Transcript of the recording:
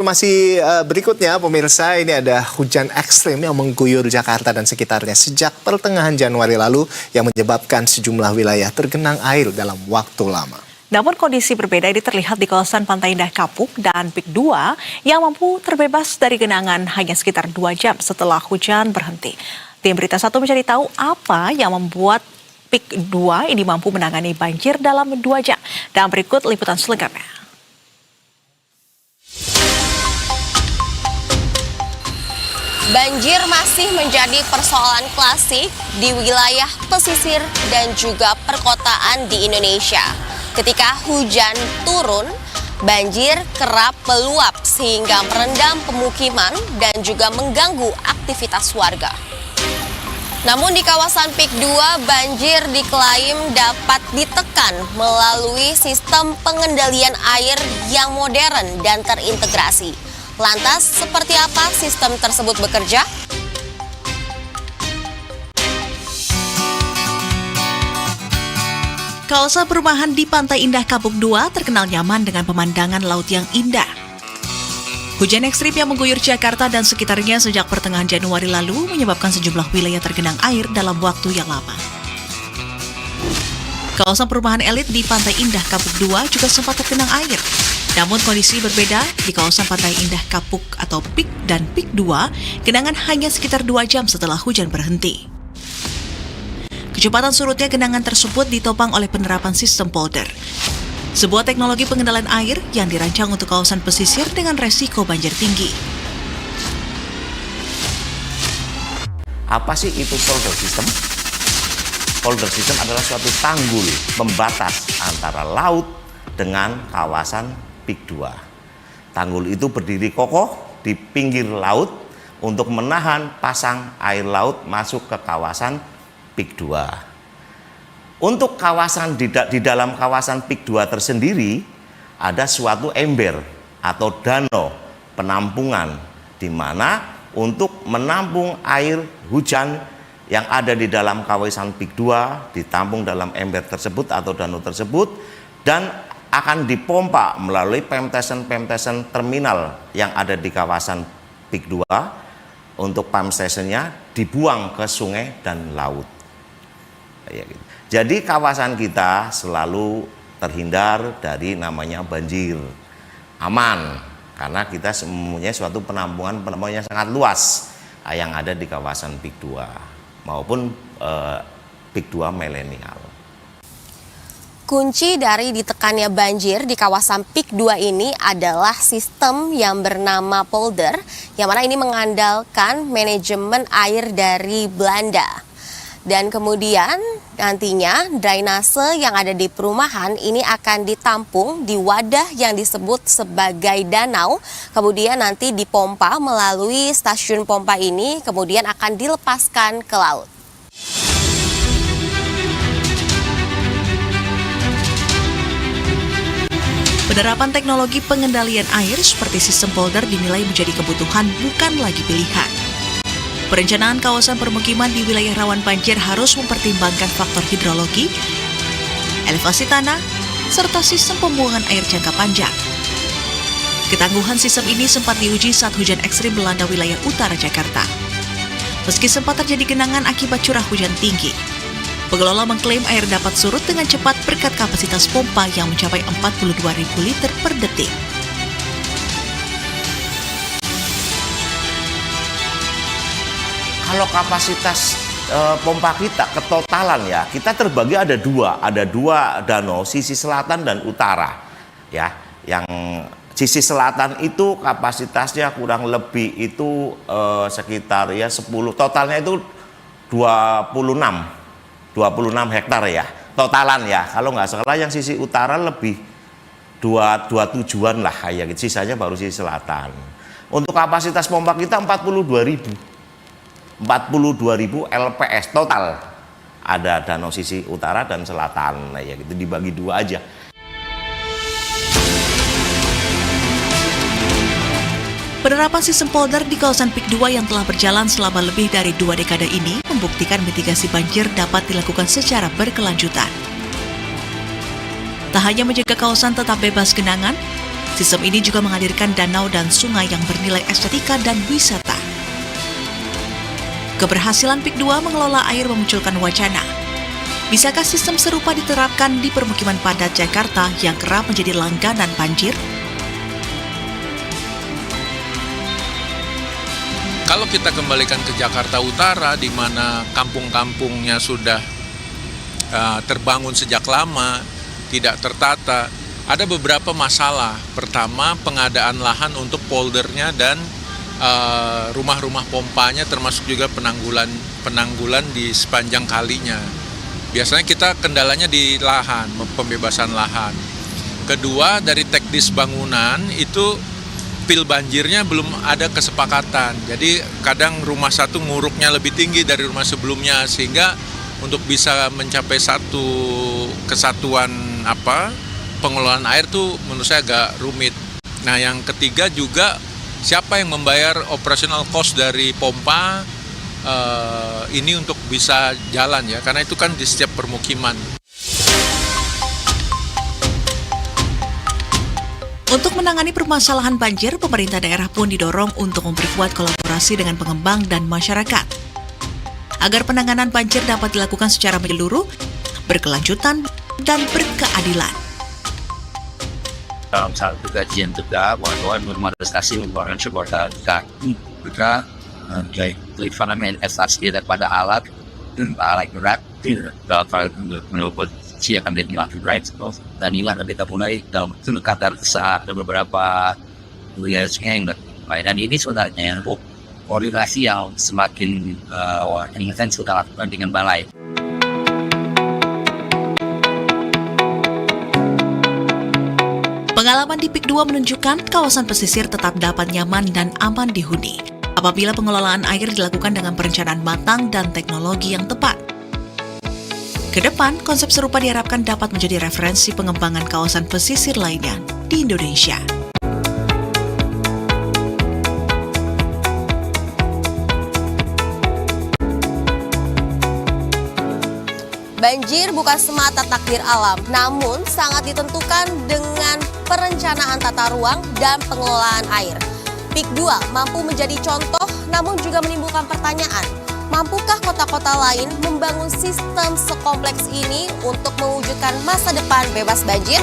Informasi berikutnya, pemirsa, ini ada hujan ekstrim yang mengguyur Jakarta dan sekitarnya sejak pertengahan Januari lalu yang menyebabkan sejumlah wilayah tergenang air dalam waktu lama. Namun kondisi berbeda ini terlihat di kawasan Pantai Indah Kapuk dan Pik 2 yang mampu terbebas dari genangan hanya sekitar 2 jam setelah hujan berhenti. Tim Berita 1 mencari tahu apa yang membuat Pik 2 ini mampu menangani banjir dalam 2 jam. Dan berikut liputan selengkapnya. Banjir masih menjadi persoalan klasik di wilayah pesisir dan juga perkotaan di Indonesia. Ketika hujan turun, banjir kerap meluap sehingga merendam pemukiman dan juga mengganggu aktivitas warga. Namun di kawasan Pik 2, banjir diklaim dapat ditekan melalui sistem pengendalian air yang modern dan terintegrasi. Lantas, seperti apa sistem tersebut bekerja? Kawasan perumahan di Pantai Indah Kapuk 2 terkenal nyaman dengan pemandangan laut yang indah. Hujan ekstrim yang mengguyur Jakarta dan sekitarnya sejak pertengahan Januari lalu menyebabkan sejumlah wilayah tergenang air dalam waktu yang lama. Kawasan perumahan elit di Pantai Indah Kapuk 2 juga sempat tergenang air. Namun kondisi berbeda di kawasan Pantai Indah Kapuk atau Pik dan Pik 2, genangan hanya sekitar 2 jam setelah hujan berhenti. Kecepatan surutnya genangan tersebut ditopang oleh penerapan sistem polder, sebuah teknologi pengendalian air yang dirancang untuk kawasan pesisir dengan resiko banjir tinggi. Apa sih itu polder system? Polder system adalah suatu tanggul pembatas antara laut dengan kawasan Pik 2. Tanggul itu berdiri kokoh di pinggir laut untuk menahan pasang air laut masuk ke kawasan Pik 2. Untuk kawasan di dalam kawasan Pik 2 tersendiri ada suatu ember atau danau penampungan di mana untuk menampung air hujan yang ada di dalam kawasan Pik 2 ditampung dalam ember tersebut atau danau tersebut dan akan dipompa melalui pemtesan terminal yang ada di kawasan Pik 2 untuk pump stationnya dibuang ke sungai dan laut. Jadi kawasan kita selalu terhindar dari namanya banjir, aman karena kita mempunyai suatu penampungan yang sangat luas yang ada di kawasan Pik 2 maupun Pik 2 milenial. Kunci dari ditekannya banjir di kawasan Pik 2 ini adalah sistem yang bernama polder, yang mana ini mengandalkan manajemen air dari Belanda. Dan kemudian nantinya drainase yang ada di perumahan ini akan ditampung di wadah yang disebut sebagai danau, kemudian nanti dipompa melalui stasiun pompa ini, kemudian akan dilepaskan ke laut. Penerapan teknologi pengendalian air seperti sistem polder dinilai menjadi kebutuhan bukan lagi pilihan. Perencanaan kawasan permukiman di wilayah rawan banjir harus mempertimbangkan faktor hidrologi, elevasi tanah, serta sistem pembuangan air jangka panjang. Ketangguhan sistem ini sempat diuji saat hujan ekstrim melanda wilayah utara Jakarta. Meski sempat terjadi genangan akibat curah hujan tinggi, pengelola mengklaim air dapat surut dengan cepat berkat kapasitas pompa yang mencapai 42.000 liter per detik. Kalau kapasitas pompa kita ketotalan ya, kita terbagi ada dua danau, sisi selatan dan utara. Ya, yang sisi selatan itu kapasitasnya kurang lebih itu sekitar ya 10, totalnya itu 26 hektar ya, totalan ya. Kalau nggak salah yang sisi utara lebih 27-an lah kayak gitu, sisanya baru sisi selatan. Untuk kapasitas pompa kita 42.000 LPS total. Ada danau sisi utara dan selatan, nah ya gitu dibagi dua aja. Penerapan sistem polder di kawasan Pik 2 yang telah berjalan selama lebih dari 2 dekade ini membuktikan mitigasi banjir dapat dilakukan secara berkelanjutan. Tak hanya menjaga kawasan tetap bebas genangan, Sistem ini juga menghadirkan danau dan sungai yang bernilai estetika dan wisata. Keberhasilan PIK 2 mengelola air memunculkan wacana. Bisakah sistem serupa diterapkan di permukiman padat Jakarta yang kerap menjadi langganan banjir? Kalau kita kembalikan ke Jakarta Utara, di mana kampung-kampungnya sudah terbangun sejak lama, tidak tertata, ada beberapa masalah. Pertama, pengadaan lahan untuk poldernya dan rumah-rumah pompanya, termasuk juga penanggulan di sepanjang kalinya. Biasanya kita kendalanya di lahan, pembebasan lahan. Kedua, dari teknis bangunan itu pil banjirnya belum ada kesepakatan. Jadi kadang rumah satu nguruknya lebih tinggi dari rumah sebelumnya, sehingga untuk bisa mencapai satu kesatuan pengelolaan air tuh menurut saya agak rumit. Nah, yang ketiga juga siapa yang membayar operational cost dari pompa ini untuk bisa jalan ya, karena itu kan di setiap permukiman. Untuk menangani permasalahan banjir, pemerintah daerah pun didorong untuk memperkuat kolaborasi dengan pengembang dan masyarakat. Agar penanganan banjir dapat dilakukan secara menyeluruh, berkelanjutan, dan berkeadilan. Dalam satu kajian juga bahwa normalisasi merupakan sebuah kita dari fundament investasi daripada alat berat dalam menurut akan dilakukan dan inilah kita mulai dalam pendekatan besar dan beberapa wilayah yang lain, dan ini sebenarnya koordinasi yang semakin intens kita lakukan dengan balai. Pengalaman di PIK 2 menunjukkan kawasan pesisir tetap dapat nyaman dan aman dihuni apabila pengelolaan air dilakukan dengan perencanaan matang dan teknologi yang tepat. Kedepan, konsep serupa diharapkan dapat menjadi referensi pengembangan kawasan pesisir lainnya di Indonesia. Banjir bukan semata takdir alam, namun sangat ditentukan dengan perencanaan tata ruang dan pengelolaan air. PIK 2 mampu menjadi contoh, namun juga menimbulkan pertanyaan. Mampukah kota-kota lain membangun sistem sekompleks ini untuk mewujudkan masa depan bebas banjir?